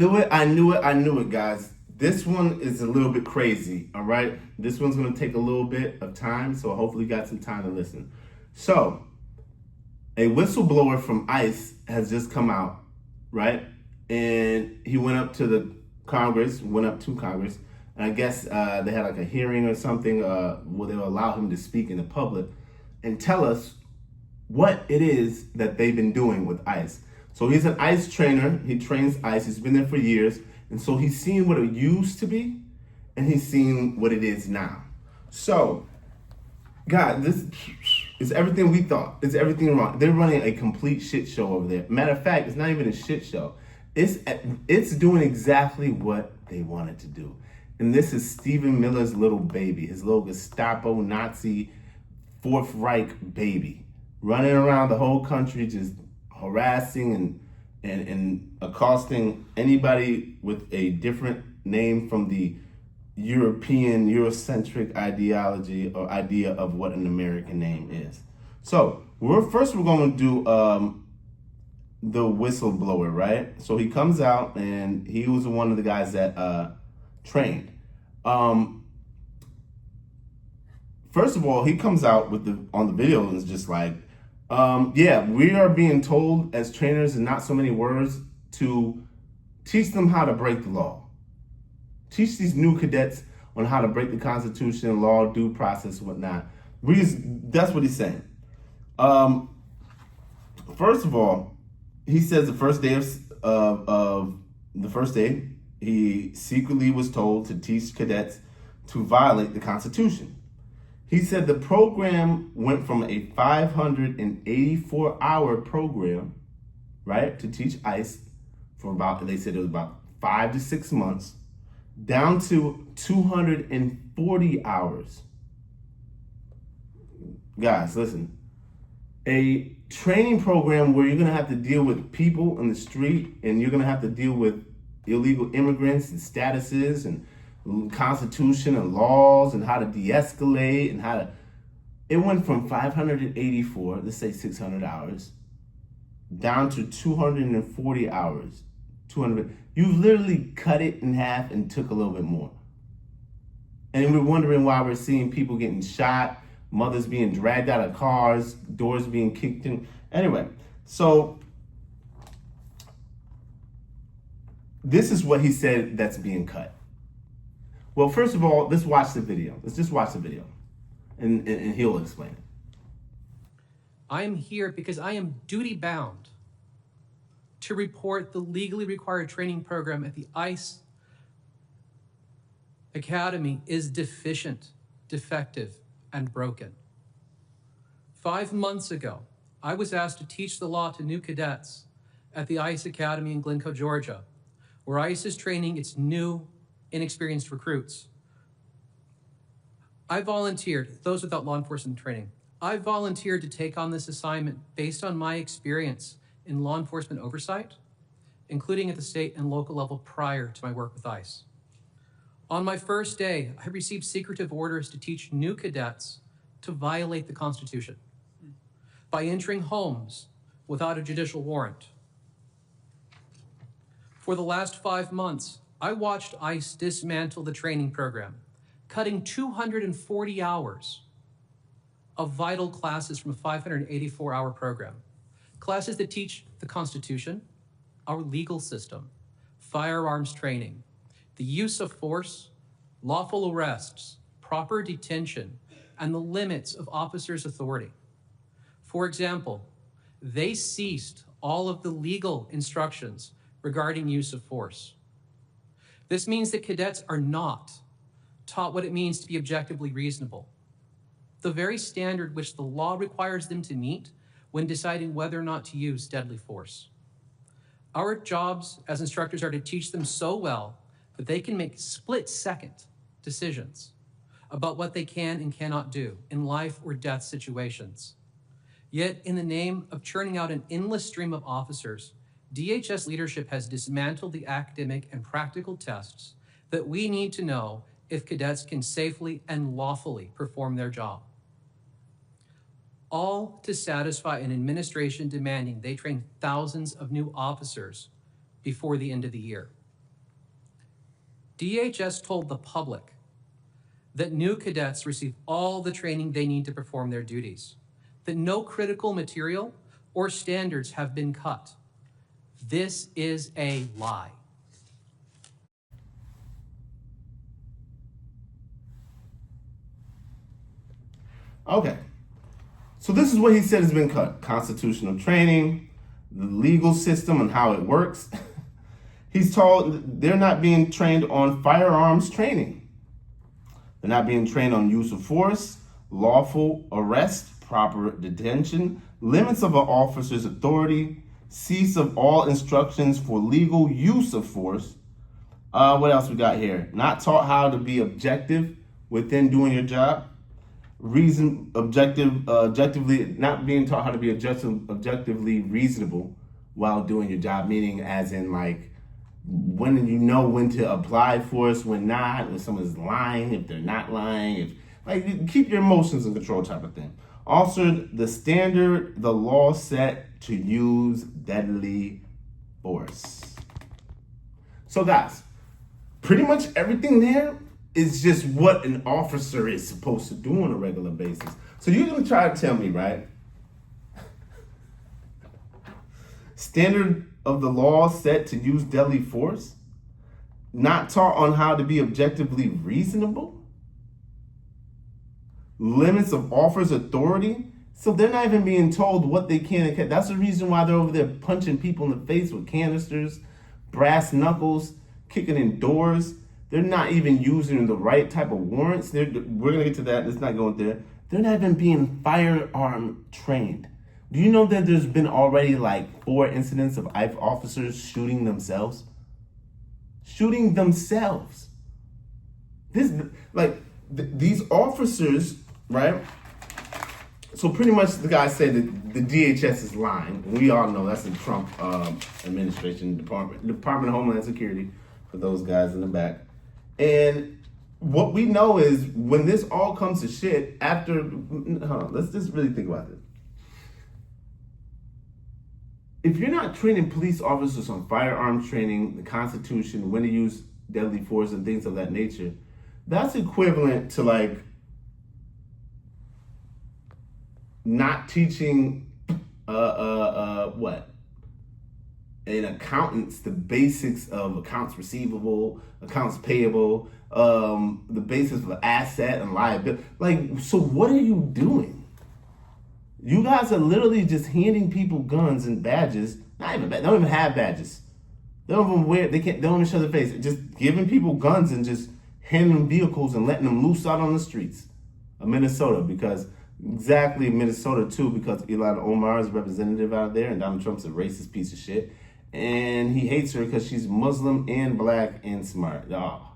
I knew it, guys. This one is a little bit crazy, all right? This one's gonna take a little bit of time, so hopefully you got some time to listen. So, a whistleblower from ICE has just come out, right? And he went up to the Congress, went up to Congress, and I guess they had like a hearing or something where they'll allow him to speak in the public and tell us what it is that they've been doing with ICE. So he's an ICE trainer. He trains ICE. He's been there for years. And so he's seen what it used to be and he's seen what it is now. So, God, this is everything we thought. It's everything wrong. They're running a complete shit show over there. Matter of fact, it's not even a shit show. It's doing exactly what they wanted to do. And this is Stephen Miller's little baby, his little Gestapo Nazi Fourth Reich baby, running around the whole country just harassing and accosting anybody with a different name from the European, Eurocentric ideology or idea of what an American name is. So we're going to do the whistleblower, right? So he comes out and he was one of the guys that trained. First of all, he comes out with on the video and is just like, yeah, we are being told as trainers in not so many words to teach them how to break the law. Teach these new cadets on how to break the Constitution, law, due process, whatnot. That's what he's saying. First of all, he says the first day of the first day, he secretly was told to teach cadets to violate the Constitution. He said the program went from a 584-hour program, right, to teach ICE for they said it was about 5 to 6 months, down to 240 hours. Guys, listen. A training program where you're going to have to deal with people in the street and you're going to have to deal with illegal immigrants and statuses and Constitution and laws and how to de-escalate and how to... It went from 584, let's say 600 hours, down to 240 hours. 200. You literally cut it in half and took a little bit more. And we're wondering why we're seeing people getting shot, mothers being dragged out of cars, doors being kicked in. Anyway, so this is what he said that's being cut. Well, first of all, let's watch the video. Let's just watch the video and he'll explain it. I am here because I am duty bound to report the legally required training program at the ICE Academy is deficient, defective, and broken. 5 months ago, I was asked to teach the law to new cadets at the ICE Academy in Glencoe, Georgia, where ICE is training its new, inexperienced recruits. I volunteered, those without law enforcement training, I volunteered to take on this assignment based on my experience in law enforcement oversight, including at the state and local level prior to my work with ICE. On my first day, I received secretive orders to teach new cadets to violate the Constitution by entering homes without a judicial warrant. For the last 5 months, I watched ICE dismantle the training program, cutting 240 hours of vital classes from a 584-hour program. Classes that teach the Constitution, our legal system, firearms training, the use of force, lawful arrests, proper detention, and the limits of officers' authority. For example, they ceased all of the legal instructions regarding use of force. This means that cadets are not taught what it means to be objectively reasonable, the very standard which the law requires them to meet when deciding whether or not to use deadly force. Our jobs as instructors are to teach them so well that they can make split-second decisions about what they can and cannot do in life or death situations. Yet, in the name of churning out an endless stream of officers, DHS leadership has dismantled the academic and practical tests that we need to know if cadets can safely and lawfully perform their job. All to satisfy an administration demanding they train thousands of new officers before the end of the year. DHS told the public that new cadets receive all the training they need to perform their duties, that no critical material or standards have been cut. This is a lie. Okay. So this is what he said has been cut. Constitutional training, the legal system and how it works. He's told they're not being trained on firearms training. They're not being trained on use of force, lawful arrest, proper detention, limits of an officer's authority, cease of all instructions for legal use of force. What else we got here? Not taught how to be objective within doing your job. Objectively, not being taught how to be objectively reasonable while doing your job, meaning as in like when you know when to apply force, when not, when someone's lying, if they're not lying, if like keep your emotions in control type of thing. Also, the standard the law set to use deadly force. So guys, pretty much everything there is just what an officer is supposed to do on a regular basis. So you're gonna try to tell me, right? Standard of the law set to use deadly force? Not taught on how to be objectively reasonable? Limits of officer's authority? So they're not even being told what they can and can't. That's the reason why they're over there punching people in the face with canisters, brass knuckles, kicking in doors. They're not even using the right type of warrants. We're going to get to that. Let's not go there. They're not even being firearm trained. Do you know that there's been already like 4 incidents of ICE officers shooting themselves? Shooting themselves. These officers, right? So pretty much the guy said that the DHS is lying. We all know that's the Trump administration Department of Homeland Security, for those guys in the back. And what we know is when this all comes to shit, let's just really think about this. If you're not training police officers on firearms training, the Constitution, when to use deadly force and things of that nature, that's equivalent to like not teaching an accountant's the basics of accounts receivable, accounts payable, the basis of asset and liability. Like, so what are you doing? You guys are literally just handing people guns and badges. They don't even have badges. They don't even wear. They don't even show their face. Just giving people guns and just handing them vehicles and letting them loose out on the streets of Minnesota. Because Minnesota too. Because Ilhan Omar is a representative out there, and Donald Trump's a racist piece of shit, and he hates her because she's Muslim and black and smart. Oh,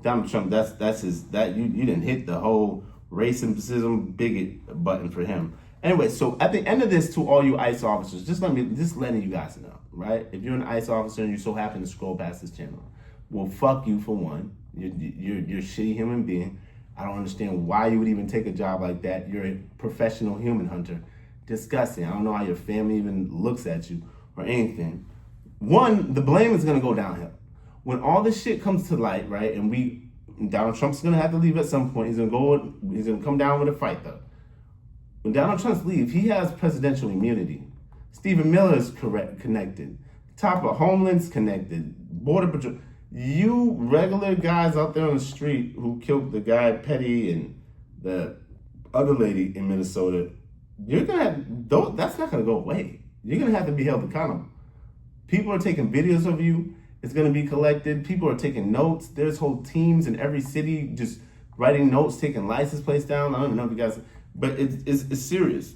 Donald Trump. You didn't hit the whole racism bigot button for him. Anyway, so at the end of this, to all you ICE officers, just letting you guys know, right? If you're an ICE officer and you so happen to scroll past this channel, well, fuck you for one. You're a shitty human being. I don't understand why you would even take a job like that. You're a professional human hunter. Disgusting. I don't know how your family even looks at you or anything. One, the blame is gonna go downhill. When all this shit comes to light, right? And Donald Trump's gonna have to leave at some point. He's gonna come down with a fight though. When Donald Trump leaves, he has presidential immunity. Stephen Miller is connected. Top of Homeland's connected. Border Patrol. You regular guys out there on the street who killed the guy Petty and the other lady in Minnesota, that's not gonna go away. You're gonna have to be held accountable. People are taking videos of you. It's gonna be collected. People are taking notes. There's whole teams in every city just writing notes, taking license plates down. I don't know if you guys. But it's serious.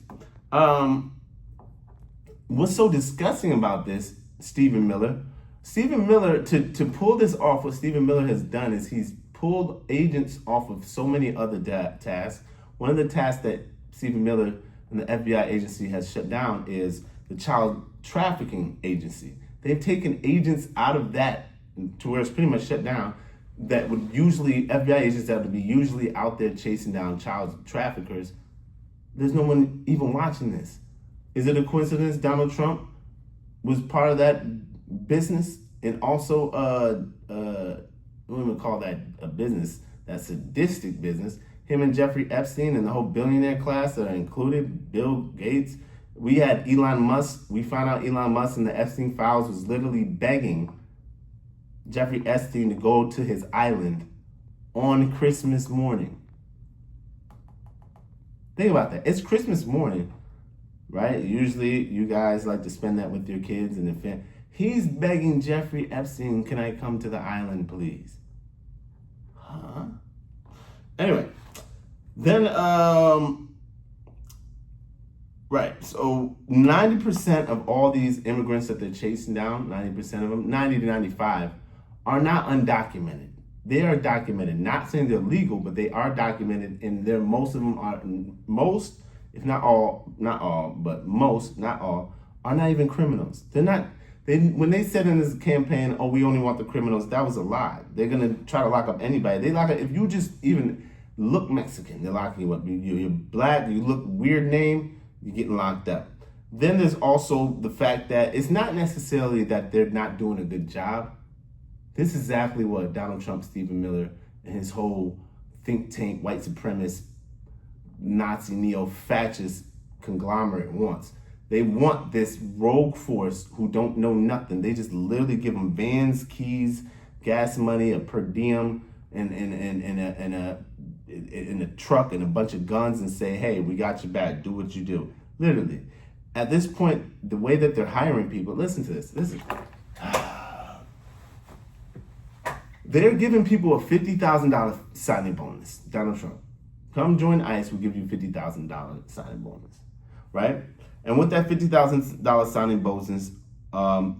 What's so disgusting about this, Stephen Miller, to pull this off, what Stephen Miller has done is he's pulled agents off of so many other tasks. One of the tasks that Stephen Miller and the FBI agency has shut down is the child trafficking agency. They've taken agents out of that to where it's pretty much shut down. That would usually, FBI agents that would be usually out there chasing down child traffickers. There's no one even watching this. Is it a coincidence Donald Trump was part of that business and also we don't even call that a business, that sadistic business. Him and Jeffrey Epstein and the whole billionaire class that are included, Bill Gates. We had Elon Musk. We found out Elon Musk in the Epstein files was literally begging Jeffrey Epstein to go to his island on Christmas morning. Think about that. It's Christmas morning, right? Usually you guys like to spend that with your kids and the family. He's begging Jeffrey Epstein, can I come to the island, please? Huh? Anyway, then, right, so 90% of all these immigrants that they're chasing down, 90% of them, 90 to 95, are not undocumented. They are documented. Not saying they're legal, but they are documented, and most of them are, most, if not all, not all, but most, not all, are not even criminals. They're not. When they said in this campaign, oh, we only want the criminals, that was a lie. They're going to try to lock up anybody. They lock up, if you just even look Mexican, they're locking you up. You're black, you look weird name, you're getting locked up. Then there's also the fact that it's not necessarily that they're not doing a good job. This is exactly what Donald Trump, Stephen Miller, and his whole think tank, white supremacist, Nazi, neo-fascist conglomerate wants. They want this rogue force who don't know nothing. They just literally give them vans, keys, gas money, a per diem, and a truck and a bunch of guns and say, hey, we got your back. Do what you do. Literally. At this point, the way that they're hiring people, listen to this. They're giving people a $50,000 signing bonus. Donald Trump. Come join ICE, we'll give you $50,000 signing bonus. Right? And with that $50,000 signing bonus,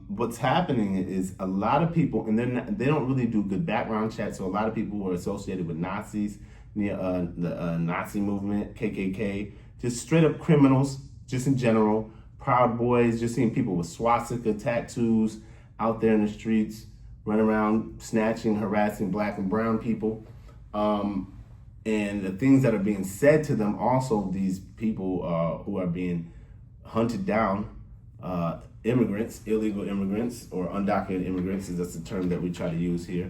what's happening is a lot of people, and they don't really do good background checks, so a lot of people who are associated with Nazis, the Nazi movement, KKK, just straight up criminals, just in general, Proud Boys, just seeing people with swastika tattoos out there in the streets, running around snatching, harassing black and brown people. And the things that are being said to them, also these people who are being hunted down, immigrants, illegal immigrants, or undocumented immigrants, that's the term that we try to use here.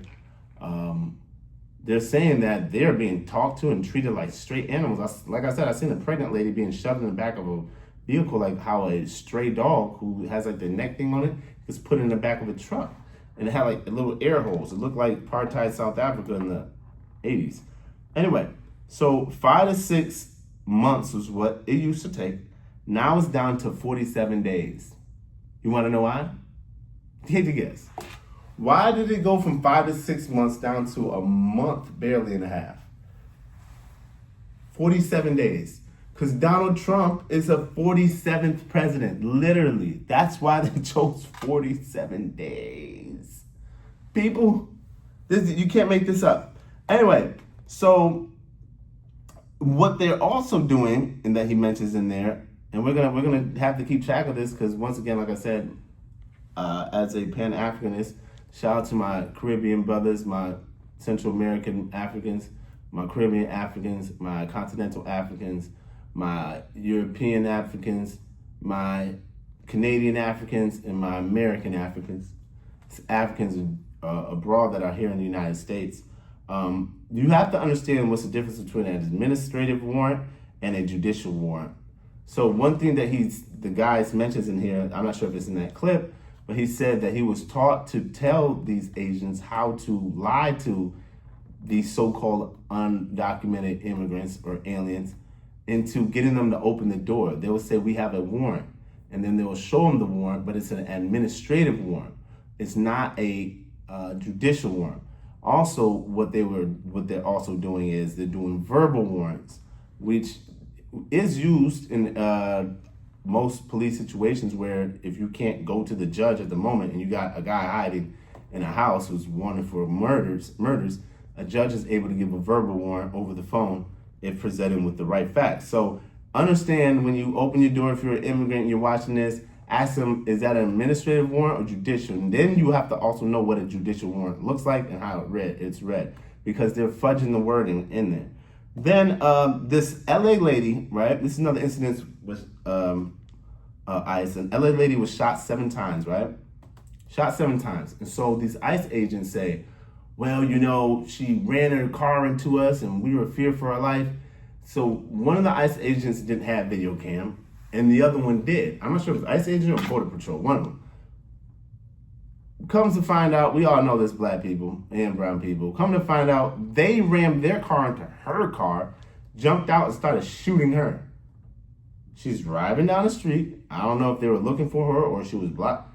They're saying that they're being talked to and treated like straight animals. Like I said, I seen a pregnant lady being shoved in the back of a vehicle, like how a stray dog who has like the neck thing on it is put in the back of a truck. And it had like little air holes. It looked like apartheid South Africa in the 80s. Anyway, so 5 to 6 months was what it used to take. Now it's down to 47 days. You want to know why? Take a guess. Why did it go from 5 to 6 months down to a month, barely and a half? 47 days. Because Donald Trump is a 47th president, literally. That's why they chose 47 days. People, you can't make this up. Anyway, so what they're also doing, and that he mentions in there, and we're gonna have to keep track of this because once again, like I said, as a Pan-Africanist, shout out to my Caribbean brothers, my Central American Africans, my Caribbean Africans, my Continental Africans, my European Africans, my Canadian Africans, and my American Africans. It's Africans abroad that are here in the United States. You have to understand what's the difference between an administrative warrant and a judicial warrant. So one thing that the guy mentions in here, I'm not sure if it's in that clip, but he said that he was taught to tell these agents how to lie to these so-called undocumented immigrants or aliens into getting them to open the door. They will say, we have a warrant, and then they will show them the warrant, but it's an administrative warrant. It's not a judicial warrant. Also, what they're also doing is they're doing verbal warrants, which is used in most police situations where if you can't go to the judge at the moment and you got a guy hiding in a house who's wanted for murders, a judge is able to give a verbal warrant over the phone if presented with the right facts. So understand when you open your door, if you're an immigrant and you're watching this, ask them, is that an administrative warrant or judicial? And then you have to also know what a judicial warrant looks like and how it's read, because they're fudging the wording in there. Then this LA lady, right? This is another incident with ICE. An LA lady was shot 7 times, right? Shot 7 times. And so these ICE agents say, well, she ran her car into us and we were feared for our life. So one of the ICE agents didn't have video cam and the other one did. I'm not sure if it was ICE agent or Border Patrol, one of them. Comes to find out, we all know this, black people and brown people. Come to find out, they rammed their car into her car, jumped out and started shooting her. She's driving down the street. I don't know if they were looking for her or she was blocked.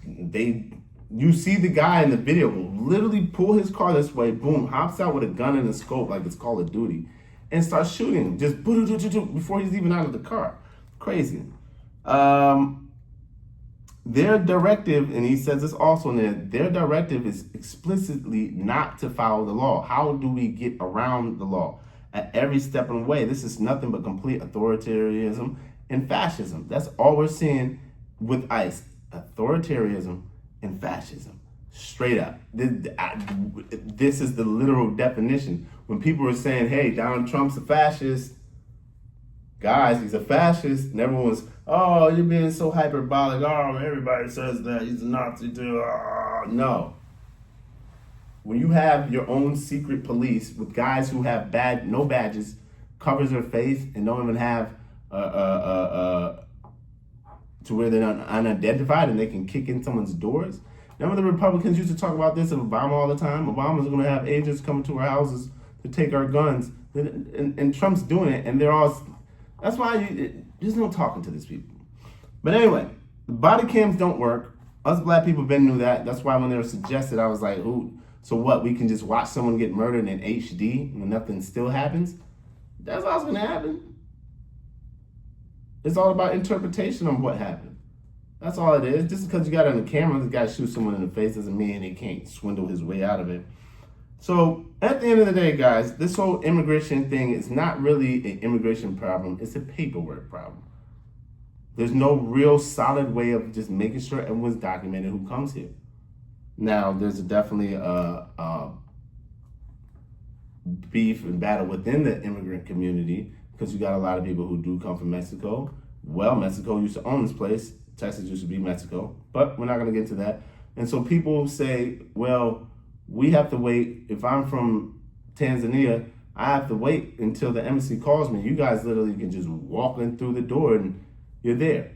You see the guy in the video literally pull his car this way, boom, hops out with a gun and a scope like it's Call of Duty, and starts shooting just before he's even out of the car. Crazy. Their directive, and he says this also in there, their directive is explicitly not to follow the law. How do we get around the law? At every step of the way, this is nothing but complete authoritarianism and fascism. That's all we're seeing with ICE. Authoritarianism and fascism. Straight up. This is the literal definition. When people are saying, hey, Donald Trump's a fascist, guys, he's a fascist, and everyone's, oh, you're being so hyperbolic. Oh, everybody says that. He's a Nazi too. Oh, no. When you have your own secret police with guys who have no badges, covers their face, and don't even have to where they're unidentified and they can kick in someone's doors. Remember the Republicans used to talk about this of Obama all the time? Obama's going to have agents coming to our houses to take our guns. And Trump's doing it, and they're all... That's why there's no talking to these people. But anyway, the body cams don't work. Us black people been knew that. That's why when they were suggested, I was like, ooh, so what? We can just watch someone get murdered in HD when nothing still happens? That's all that's going to happen. It's all about interpretation of what happened. That's all it is. Just because you got it on the camera, this guy shoots someone in the face doesn't mean he can't swindle his way out of it. So at the end of the day, guys, this whole immigration thing is not really an immigration problem. It's a paperwork problem. There's no real solid way of just making sure everyone's documented who comes here. Now, there's definitely a beef and battle within the immigrant community because you got a lot of people who do come from Mexico. Well, Mexico used to own this place. Texas used to be Mexico, but we're not going to get into that. And so people say, well, we have to wait. If I'm from Tanzania, I have to wait until the embassy calls me. You guys literally can just walk in through the door and you're there.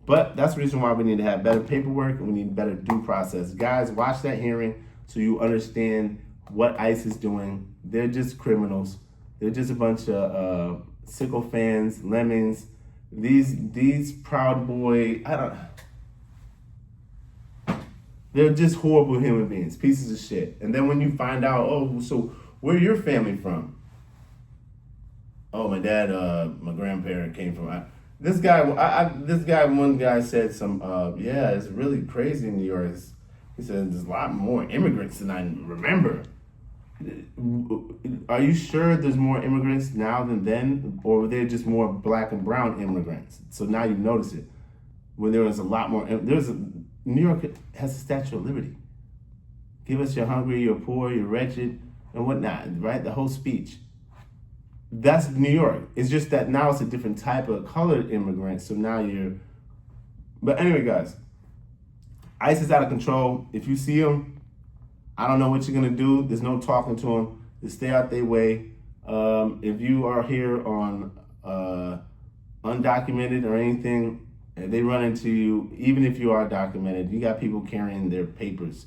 But that's the reason why we need to have better paperwork and we need better due process. Guys, watch that hearing so you understand what ICE is doing. They're just criminals. They're just a bunch of sycophants, lemmings. These Proud Boy, they're just horrible human beings, pieces of shit. And then when you find out, oh, so where your family from? Oh, my dad, my grandparent came from. One guy said yeah, it's really crazy in New York. He said there's a lot more immigrants than I remember. Are you sure there's more immigrants now than then? Or were there just more black and brown immigrants? So now you notice it. When there was a lot more, New York has a Statue of Liberty. Give us your hungry, your poor, your wretched, and whatnot, right? The whole speech. That's New York. It's just that now it's a different type of colored immigrant. So now but anyway, guys, ICE is out of control. If you see them, I don't know what you're going to do. There's no talking to them. Just stay out their way. If you are here on undocumented or anything, and they run into you, even if you are documented, you got people carrying their papers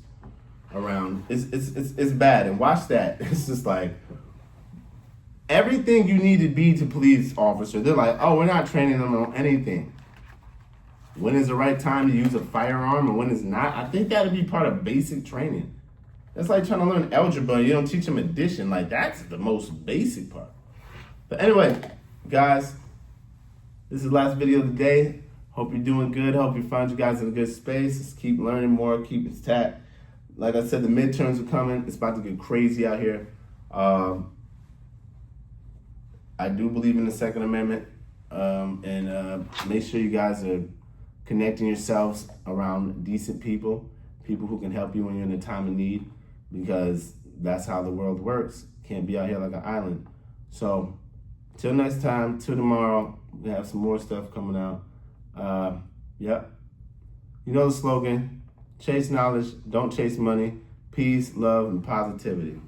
around. It's bad. And watch that. It's just like everything you need to be to police officer. They're like, oh, we're not training them on anything. When is the right time to use a firearm and when is not? I think that'd be part of basic training. That's like trying to learn algebra. You don't teach them addition. Like, that's the most basic part. But anyway, guys, this is the last video of the day. Hope you're doing good. Hope you find you guys in a good space. Just keep learning more. Keep it tact. Like I said, the midterms are coming. It's about to get crazy out here. I do believe in the Second Amendment. And make sure you guys are connecting yourselves around decent people who can help you when you're in a time of need, because that's how the world works. Can't be out here like an island. So, till next time, till tomorrow, we have some more stuff coming out. Yep. You know the slogan, chase knowledge, don't chase money. Peace, love, and positivity.